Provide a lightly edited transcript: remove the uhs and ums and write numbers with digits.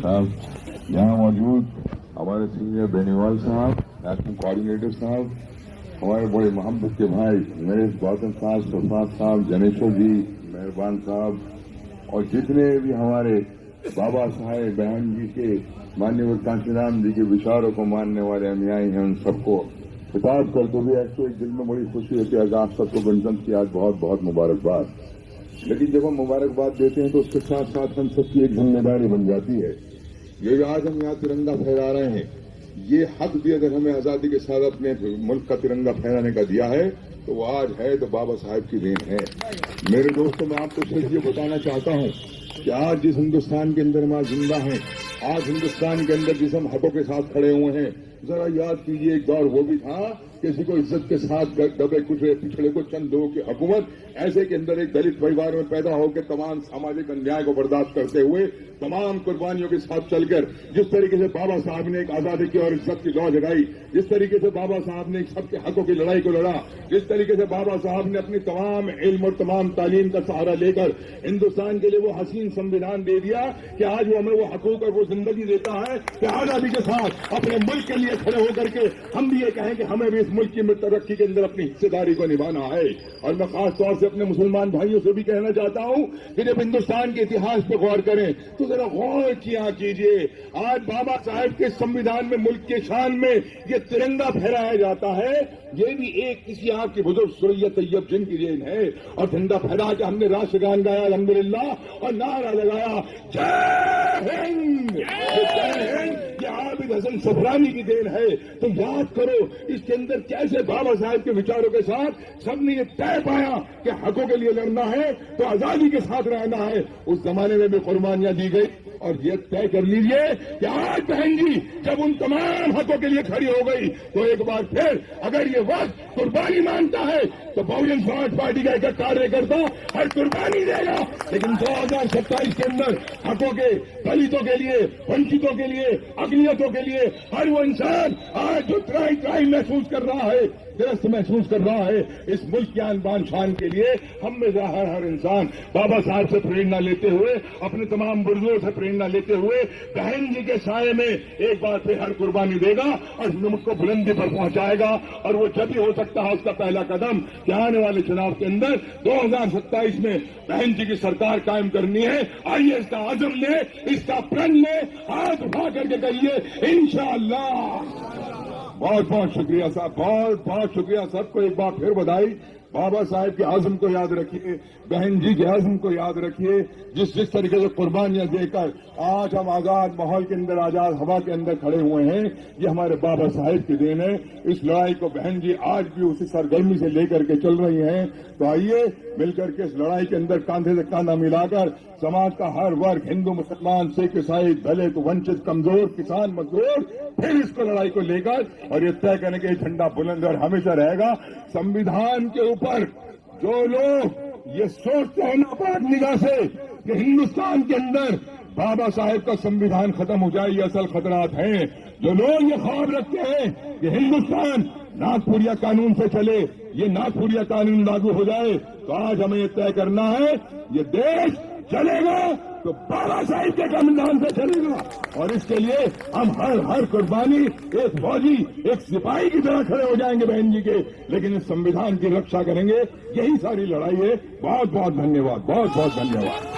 साहब, यहाँ मौजूद हमारे सीनियर बेनीवाल साहब, नेशनल कोऑर्डिनेटर साहब, हमारे बड़े मोहब्बत के भाई नरेश गौतम साहब, शफात साहब, जनेश्वर जी, मेहरबान साहब, और जितने भी हमारे बाबा साहेब बहन जी के माननीय कांशीराम जी के विचारों को मानने वाले अनुयायी हैं, उन सबको खिताब करते हुए ऐसे एक दिल में बड़ी खुशी होती है कि आप सबको गणतंत्र की आज बहुत बहुत मुबारकबाद। लेकिन जब हम मुबारकबाद देते हैं तो उसके साथ साथ हम सबकी एक जिम्मेदारी बन जाती है। ये आज हम यहाँ तिरंगा फहरा रहे हैं, ये हक भी अगर हमें आजादी के साथ अपने मुल्क का तिरंगा फहराने का दिया है तो वो आज है तो बाबा साहेब की देन है। मेरे दोस्तों, मैं आपको सिर्फ ये बताना चाहता हूँ कि आज जिस हिंदुस्तान के अंदर हम आज जिंदा हैं, आज हिंदुस्तान के अंदर जिस हम हकों के साथ खड़े हुए हैं, जरा याद कीजिए एक दौर वो भी था किसी को इज्जत के साथ दबे कुचले पिछड़े को चंद लोगों की हुकूमत, ऐसे के अंदर एक दलित परिवार में पैदा होकर तमाम सामाजिक अन्याय को बर्दाश्त करते हुए तमाम कुर्बानियों के साथ चलकर जिस तरीके से बाबा साहब ने एक आजादी की और इज्जत की लौ जगाई, जिस तरीके से बाबा साहब ने सबके हकों की लड़ाई को लड़ा, जिस तरीके से बाबा साहब ने अपनी तमाम इल्म और तमाम तालीम का सहारा लेकर हिंदुस्तान के लिए वो हसीन संविधान दे दिया कि आज वो हमें वो हकूक और वो जिंदगी देता है कि आजादी के साथ अपने मुल्क के लिए खड़े होकर के हम भी ये कहें कि हमें भी इस मुल्क की तरक्की के अंदर अपनी हिस्सेदारी को निभाना है। और मैं खास तौर से अपने मुसलमान भाइयों से भी कहना चाहता हूं कि जब हिंदुस्तान के इतिहास पर गौर करें तो जरा गौर किया कीजिए, आज बाबा साहेब के संविधान में मुल्क के शान में ये तिरंगा फहराया जाता है, ये भी एक किसी आपके बुजुर्ग सुरैया तैयब जिन की देन है। और झंडा फहरा के हमने राष्ट्रगान गाया अल्हम्दुलिल्लाह और नारा लगाया जय हिंद, जय हिंद, ये आबिद हसन सफरानी की देन है। तो याद करो इसके अंदर कैसे बाबा साहब के विचारों के साथ सबने ये तय पाया कि हकों के लिए लड़ना है तो आजादी के साथ रहना है। उस जमाने में भी कुर्बानियां दी गई और ये तय कर लीजिए कि आज बहन जी जब उन तमाम हकों के लिए खड़ी हो गई तो एक बार फिर अगर ये वक्त कुर्बानी मानता है तो बहुजन समाज पार्टी का एक कार्यकर्ता हर कुर्बानी देगा। लेकिन 2027 के अंदर हकों के, दलितों के लिए, वंचितों के लिए, अकलियतों के लिए हर वो इंसान आज जो त्राही महसूस कर रहा है, गिरफ्त महसूस कर रहा है, इस मुल्क की आन बान शान के लिए हम में हर इंसान बाबा साहब से प्रेरणा लेते हुए, अपने तमाम बुजुर्गों से प्रेरणा लेते हुए बहन जी के साये में एक बार फिर हर कुर्बानी देगा और मुल्क को बुलंदी पर पहुंचाएगा। और वो जब भी हो सकता है उसका पहला कदम कि आने वाले चुनाव के अंदर 2027 में बहन जी की सरकार कायम करनी है। आइए इसका आजम ले, इसका प्रण ले, हाथ उठा करके कहिए इंशाअल्लाह। बहुत बहुत शुक्रिया साहब, बहुत बहुत शुक्रिया। सबको एक बार फिर बधाई। बाबा साहेब के आज़म को याद रखिए, बहन जी के आज़म को याद रखिए, जिस तरीके से कुर्बानियां देकर आज हम आजाद माहौल के अंदर, आजाद हवा के अंदर खड़े हुए हैं, ये हमारे बाबा साहेब की देन है। इस लड़ाई को बहन जी आज भी उसी सरगर्मी से लेकर के चल रही हैं। तो आइए मिलकर के इस लड़ाई के अंदर कांधे से कांधा मिलाकर समाज का हर वर्ग, हिंदू, मुसलमान, सिख, ईसाई, दलित, वंचित, कमजोर, किसान, मजदूर, फिर इसको लड़ाई को लेकर और ये तय करने के झंडा बुलंद और हमेशा रहेगा। संविधान के ऊपर जो लोग ये सोचते हैं नापाक निगाह से कि हिंदुस्तान के अंदर बाबा साहेब का संविधान खत्म हो जाए, ये असल खतरात हैं। जो लोग ये ख्वाब रखते हैं कि हिंदुस्तान नागपुरिया कानून से चले, ये नागपुरिया कानून लागू हो जाए, तो आज हमें ये तय करना है ये देश चलेगा तो बाबा साहिब के संविधान से चलेगा। और इसके लिए हम हर कुर्बानी एक फौजी, एक सिपाही की तरह खड़े हो जाएंगे बहन जी के, लेकिन इस संविधान की रक्षा करेंगे। यही सारी लड़ाई है। बहुत बहुत धन्यवाद, बहुत बहुत धन्यवाद।